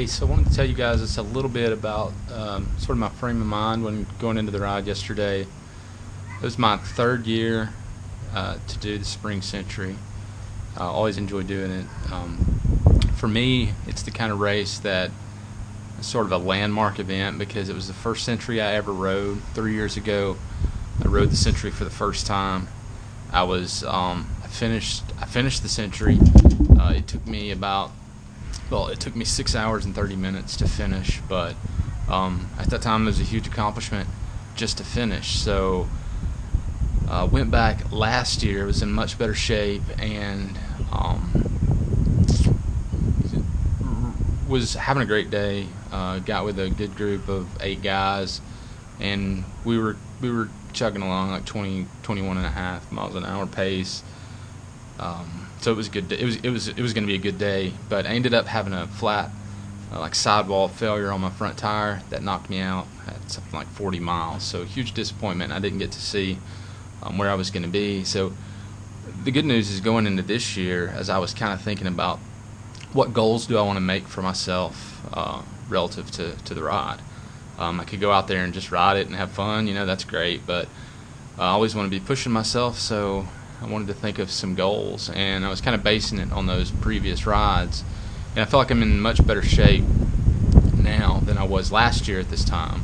Hey, so I wanted to tell you guys just a little bit about sort of my frame of mind when going into the ride yesterday. It was my third year to do the Spring Century. I always enjoy doing it. For me, it's the kind of race that is sort of a landmark event because it was the first Century I ever rode. 3 years ago, I rode the Century for the first time. I finished the Century. It took me 6 hours and 30 minutes to finish, but at that time it was a huge accomplishment just to finish. So went back last year, was in much better shape, and was having a great day. Got with a good group of 8 guys, and we were chugging along like 21.5 miles an hour pace. So it was a good day. It was going to be a good day, but I ended up having a flat like sidewall failure on my front tire that knocked me out at something like 40 miles. So huge disappointment. I didn't get to see where I was going to be. So the good news is going into this year, as I was kind of thinking about what goals do I want to make for myself relative to the ride. I could go out there and just ride it and have fun, that's great, but I always want to be pushing myself, so I wanted to think of some goals, and I was kind of basing it on those previous rides, and I feel like I'm in much better shape now than I was last year at this time.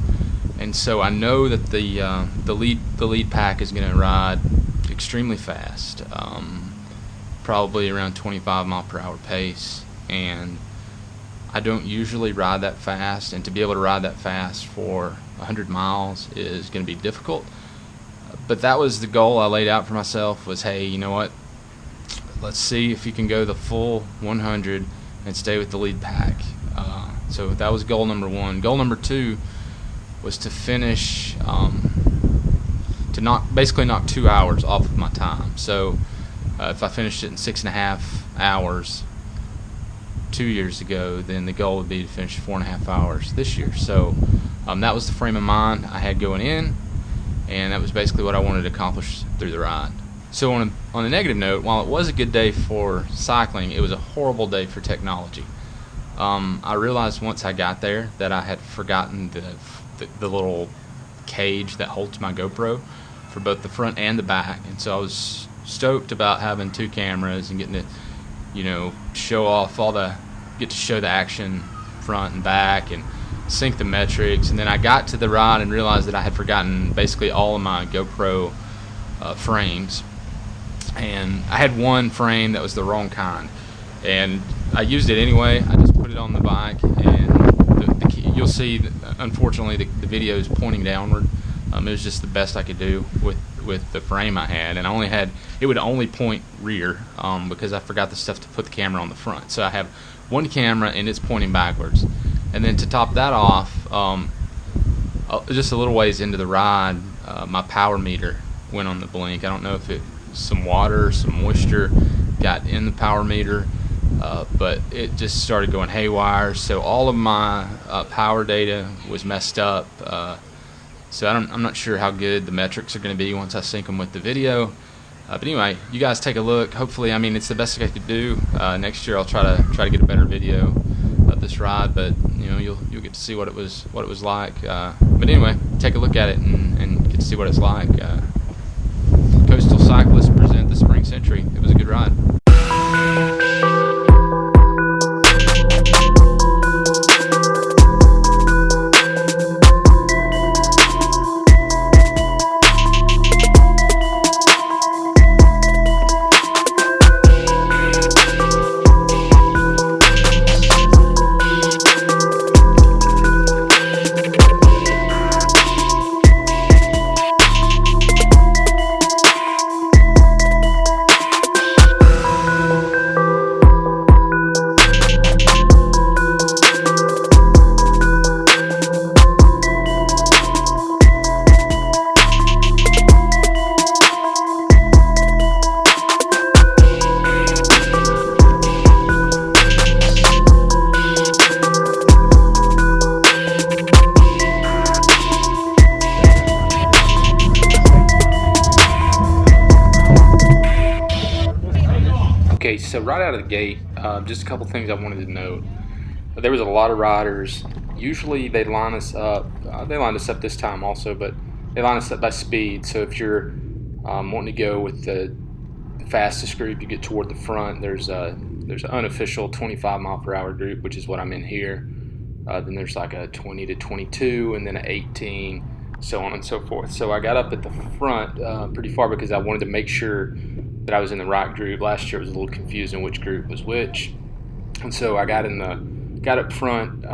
And so I know that the lead pack is going to ride extremely fast, probably around 25 mile per hour pace, and I don't usually ride that fast, and to be able to ride that fast for 100 miles is going to be difficult. But that was the goal I laid out for myself, was, hey, you know what, let's see if you can go the full 100 and stay with the lead pack. So that was goal number 1. Goal number 2 was to finish, basically knock 2 hours off of my time. So if I finished it in 6.5 hours 2 years ago, then the goal would be to finish 4.5 hours this year. So that was the frame of mind I had going in, and that was basically what I wanted to accomplish through the ride. So on a negative note, while it was a good day for cycling, it was a horrible day for technology. I realized once I got there that I had forgotten the little cage that holds my GoPro for both the front and the back, and so I was stoked about having 2 cameras and getting to get to show the action front and back and sync the metrics. And then I got to the ride and realized that I had forgotten basically all of my GoPro frames, and I had one frame that was the wrong kind, and I used it anyway. I just put it on the bike, and you'll see that, unfortunately, the video is pointing downward. It was just the best I could do with the frame I had, and it would only point rear because I forgot the stuff to put the camera on the front. So I have one camera and it's pointing backwards. And then to top that off, just a little ways into the ride, my power meter went on the blink. I don't know if some water, some moisture got in the power meter, but it just started going haywire. So all of my power data was messed up. So I'm not sure how good the metrics are going to be once I sync them with the video. But anyway, you guys take a look. Hopefully, it's the best I could do. Next year I'll try to get a better video of this ride, but you'll get to see what it was like. But anyway, take a look at it and get to see what it's like. Coastal Cyclists present the Spring Century. It was a good ride. Okay, so right out of the gate, just a couple things I wanted to note. there was a lot of riders. Usually they line us up. They lined us up this time also, but they line us up by speed. So if you're wanting to go with the fastest group, you get toward the front. There's an unofficial 25 mile per hour group, which is what I'm in here. Then there's like a 20 to 22, and then an 18, so on and so forth. So I got up at the front pretty far because I wanted to make sure that I was in the right group. Last year it was a little confusing which group was which, and so I got up front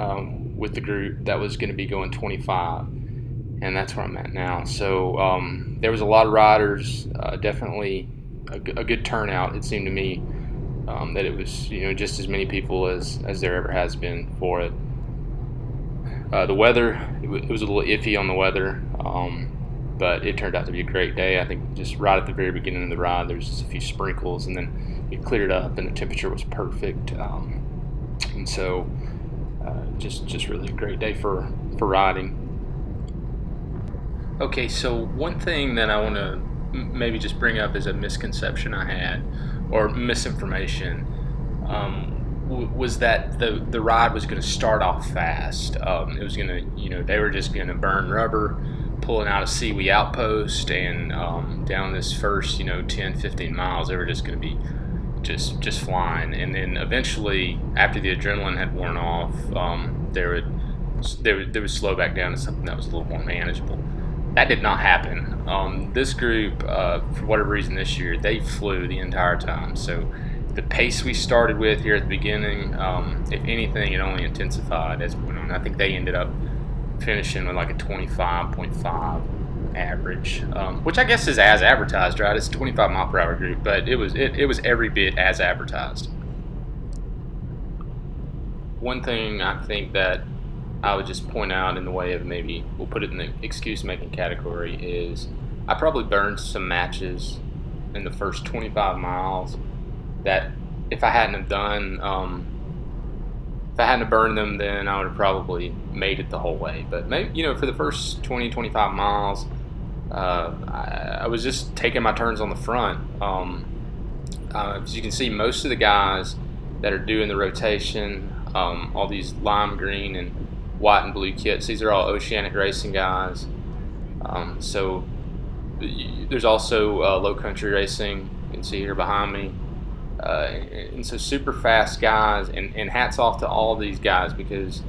with the group that was going to be going 25, and that's where I'm at now. So there was a lot of riders, definitely a good turnout. It seemed to me that it was just as many people as there ever has been for it. The weather, it was a little iffy on the weather, but it turned out to be a great day. I think just right at the very beginning of the ride, there was just a few sprinkles, and then it cleared up, and the temperature was perfect. And so, just really a great day for riding. Okay, so one thing that I want to maybe just bring up is a misconception I had, or misinformation. Was that the ride was going to start off fast. It was going to, they were just going to burn rubber, pulling out of Sewee Outpost, and down this first, 10, 15 miles, they were just going to be just flying. And then eventually, after the adrenaline had worn off, they would slow back down to something that was a little more manageable. That did not happen. This group, for whatever reason this year, they flew the entire time. So the pace we started with here at the beginning, if anything, it only intensified as we went on. I think they ended up finishing with like a 25.5 average, which I guess is as advertised, right? It's a 25 mile per hour group, but it was every bit as advertised. One thing I think that I would just point out in the way of, maybe we'll put it in the excuse making category, is I probably burned some matches in the first 25 miles that if I hadn't have burned them, then I would have probably made it the whole way. But maybe, for the first 20, 25 miles, I was just taking my turns on the front. As you can see, most of the guys that are doing the rotation, all these lime green and white and blue kits, these are all Oceanic Racing guys. So there's also low country racing, you can see here behind me. And so super fast guys, and hats off to all these guys because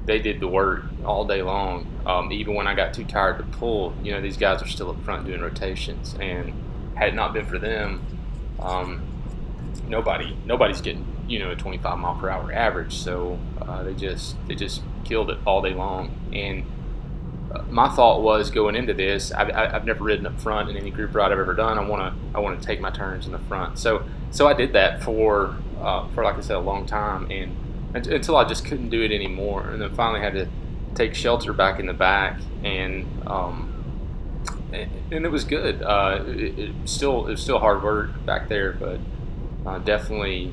they did the work all day long. Even when I got too tired to pull, these guys are still up front doing rotations, and had it not been for them, nobody's getting a 25 mile per hour average. So they just killed it all day long. And my thought was, going into this, I've never ridden up front in any group ride I've ever done. I want to take my turns in the front. So I did that for like I said, a long time, and until I just couldn't do it anymore, and then finally had to take shelter back in the back, and it was good. It was still hard work back there, but definitely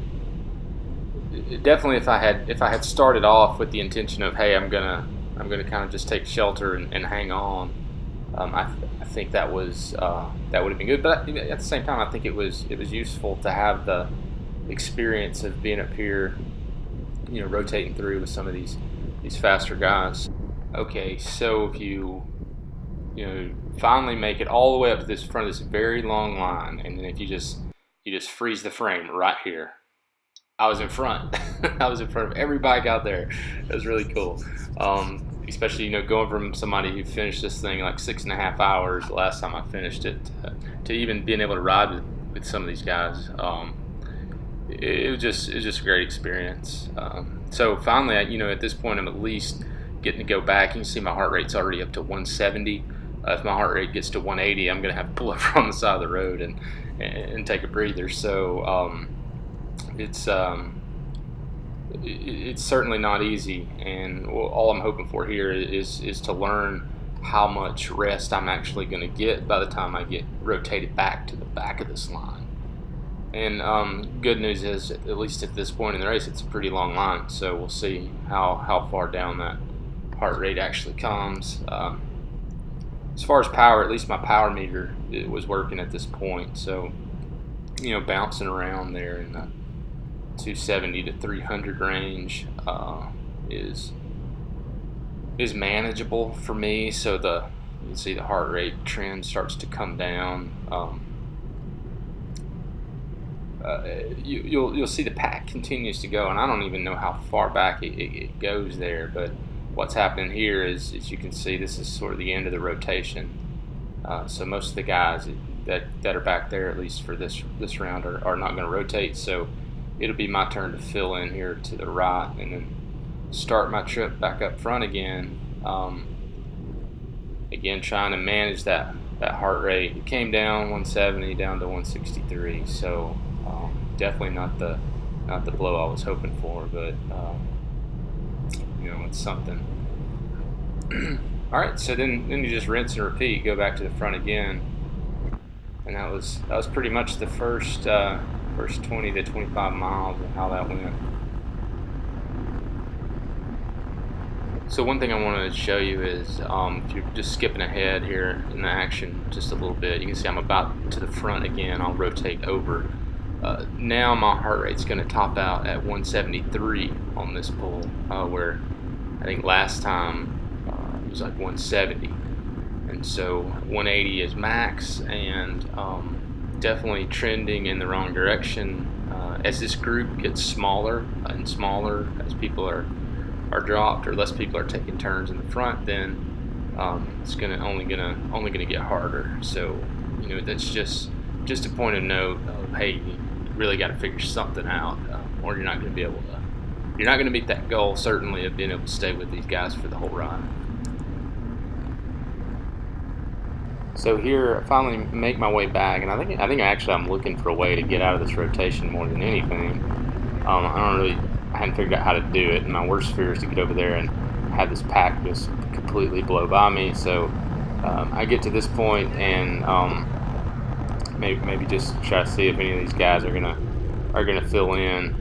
if I had started off with the intention of, hey, I'm gonna kind of just take shelter and hang on, I think that would have been good. But at the same time, I think it was useful to have the experience of being up here, rotating through with some of these faster guys. Okay, so if you finally make it all the way up to this front of this very long line, and then if you just freeze the frame right here, I was in front. I was in front of every bike out there. It was really cool. Especially, going from somebody who finished this thing like 6.5 hours the last time I finished it, to even being able to ride with some of these guys. It was just a great experience. So finally, at this point, I'm at least getting to go back. You can see my heart rate's already up to 170. If my heart rate gets to 180, I'm going to have to pull over on the side of the road and take a breather. So it's certainly not easy, and all I'm hoping for here is to learn how much rest I'm actually going to get by the time I get rotated back to the back of this line. And good news is, at least at this point in the race, it's a pretty long line, so we'll see how far down that heart rate actually comes. As far as power, at least my power meter, it was working at this point, so bouncing around there in the 270 to 300 range. is manageable for me. So you can see the heart rate trend starts to come down. You'll see the pack continues to go, and I don't even know how far back it goes there. But what's happening here is you can see this is sort of the end of the rotation. So most of the guys that are back there, at least for this round, are not going to rotate. So it'll be my turn to fill in here to the right, and then start my trip back up front again. Again, trying to manage that heart rate. It came down 170 down to 163. So definitely not the blow I was hoping for, but it's something. All right, so then you just rinse and repeat. Go back to the front again, and that was pretty much the first 20 to 25 miles of how that went. So one thing I wanted to show you is if you're just skipping ahead here in the action just a little bit, you can see I'm about to the front again. I'll rotate over. Now my heart rate's going to top out at 173 on this pull, where I think last time it was like 170. And so 180 is max, and definitely trending in the wrong direction. As this group gets smaller and smaller, as people are dropped or less people are taking turns in the front, then it's only gonna get harder. So that's just a point of note of, hey, you really got to figure something out, or you're not going to meet that goal, certainly, of being able to stay with these guys for the whole ride. So here I finally make my way back, and I think actually I'm looking for a way to get out of this rotation more than anything. I hadn't figured out how to do it, and my worst fear is to get over there and have this pack just completely blow by me. So I get to this point, and maybe just try to see if any of these guys are gonna fill in.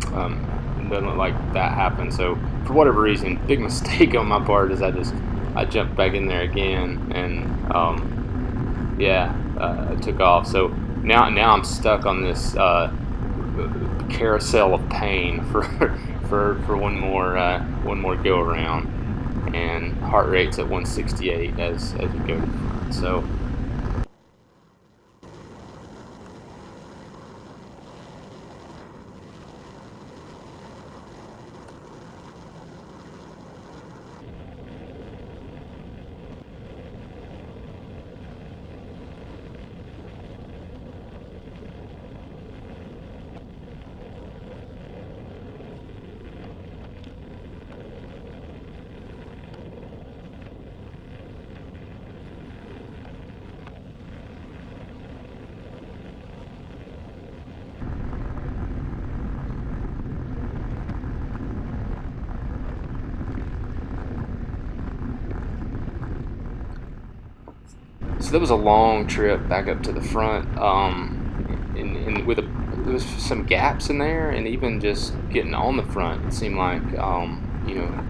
It doesn't look like that happened. So for whatever reason, big mistake on my part is I jumped back in there again, and I took off. So now I'm stuck on this carousel of pain for one more go around, and heart rate's at 168 as you go to the front. So So that was a long trip back up to the front, and there was some gaps in there, and even just getting on the front, it seemed like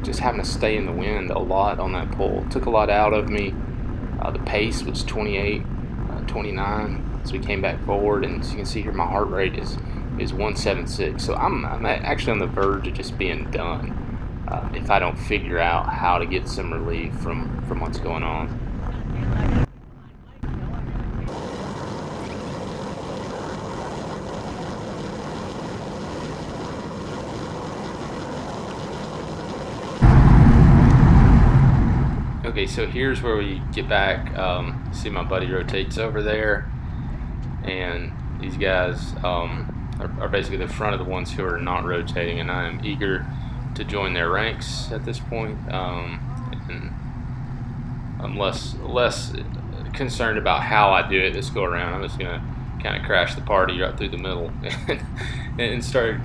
just having to stay in the wind a lot on that pull took a lot out of me. The pace was 28, 29 as we came back forward, and as you can see here, my heart rate is 176. So I'm actually on the verge of just being done if I don't figure out how to get some relief from what's going on. Okay, so here's where we get back. See my buddy rotates over there, and these guys are basically the front of the ones who are not rotating, and I am eager to join their ranks at this point. And I'm less concerned about how I do it this go around. I'm just gonna kind of crash the party right through the middle and start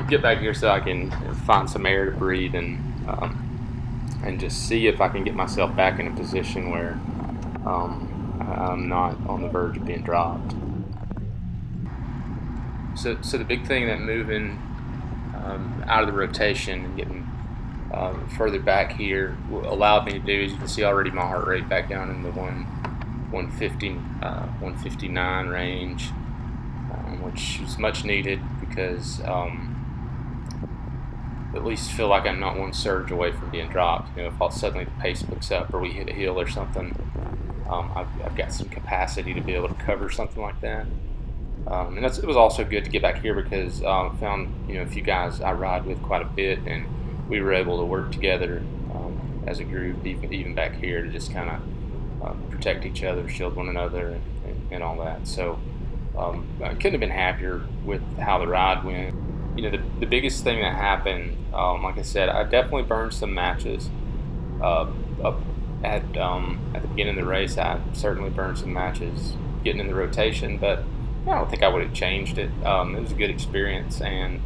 get back here so I can find some air to breathe and just see if I can get myself back in a position where I'm not on the verge of being dropped. So the big thing that moving out of the rotation and getting further back here allowed me to do, as you can see already, my heart rate back down in the 159 range, which is much needed because at least feel like I'm not one surge away from being dropped. You know, if suddenly the pace picks up or we hit a hill or something, I've got some capacity to be able to cover something like that. And it was also good to get back here because I found, you know, a few guys I ride with quite a bit, and we were able to work together as a group, even back here, to just kind of protect each other, shield one another, and all that. So I couldn't have been happier with how the ride went. You know, the biggest thing that happened, like I said, I definitely burned some matches. Up at the beginning of the race, I certainly burned some matches getting in the rotation, but I don't think I would have changed it. It was a good experience, and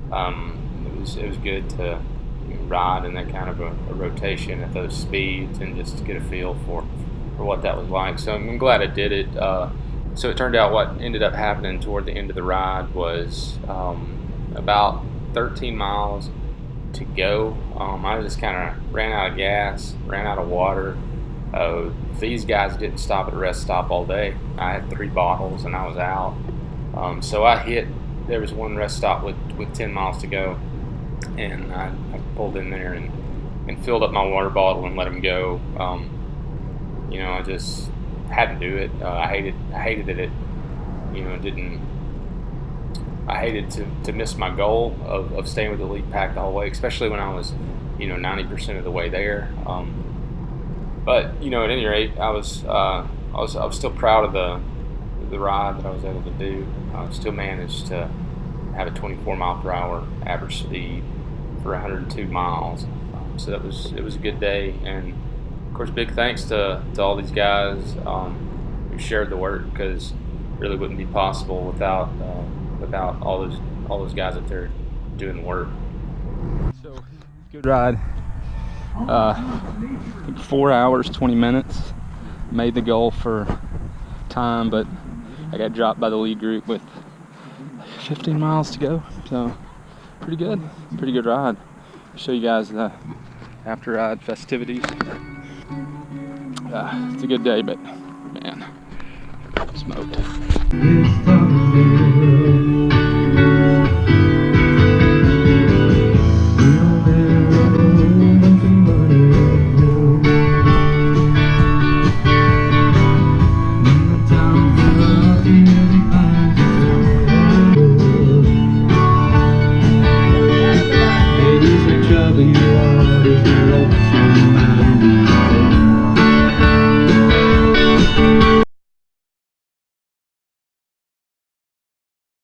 it was good to ride in that kind of a rotation at those speeds and just get a feel for what that was like. So I'm glad I did it. So it turned out what ended up happening toward the end of the ride was about 13 miles to go. I just kind of ran out of gas, ran out of water. These guys didn't stop at a rest stop all day. I had 3 bottles and I was out. So there was one rest stop with 10 miles to go, and I pulled in there and filled up my water bottle and let them go. You know, I just had to do it. I hated that it, you know, I hated to miss my goal of staying with the lead pack the whole way, especially when I was, you know, 90% of the way there. But you know, at any rate, I was still proud of the ride that I was able to do. I still managed to have a 24 mile per hour average speed for 102 miles. So it was a good day, and of course, big thanks to all these guys who shared the work, because it really wouldn't be possible without all those guys up there doing the work. So good ride. I think 4 hours 20 minutes. Made the goal for time, but I got dropped by the lead group with 15 miles to go. So pretty good ride. I'll show you guys the after ride festivities. It's a good day, but man, smoked.